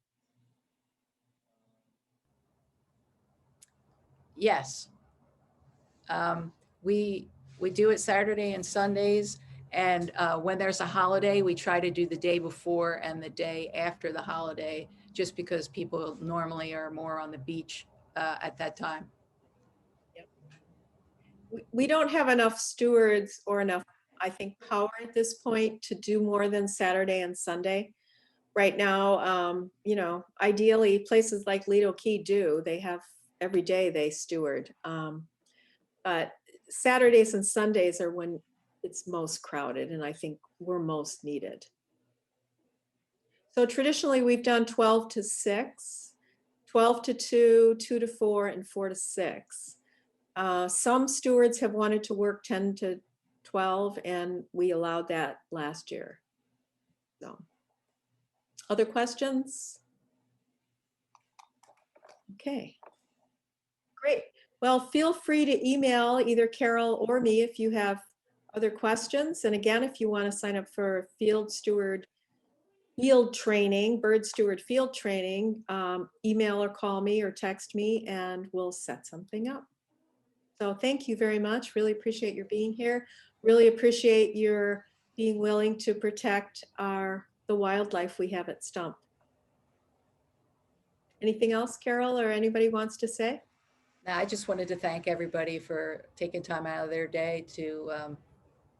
Yes. We do it Saturday and Sundays. And when there's a holiday, we try to do the day before and the day after the holiday, just because people normally are more on the beach at that time. We don't have enough stewards or enough, I think, power at this point to do more than Saturday and Sunday. Right now, you know, ideally places like Lido Key do, they have every day they steward. But Saturdays and Sundays are when it's most crowded and I think we're most needed. So traditionally we've done 12 to 6, 12 to 2, 2 to 4, and 4 to 6. Some stewards have wanted to work 10 to 12 and we allowed that last year. So, other questions? Okay, great. Well, feel free to email either Carol or me if you have other questions. And again, if you want to sign up for field steward field training, bird steward field training, email or call me or text me and we'll set something up. So thank you very much. Really appreciate your being here. Really appreciate your being willing to protect the wildlife we have at Stump. Anything else, Carol, or anybody wants to say? Now, I just wanted to thank everybody for taking time out of their day to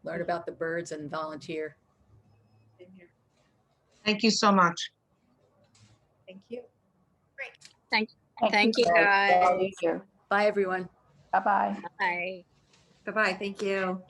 learn about the birds and volunteer. Thank you so much. Thank you. Great. Thank you, Carol. guys. All you do. Bye, everyone. Bye-bye. Bye. Bye-bye. Thank you.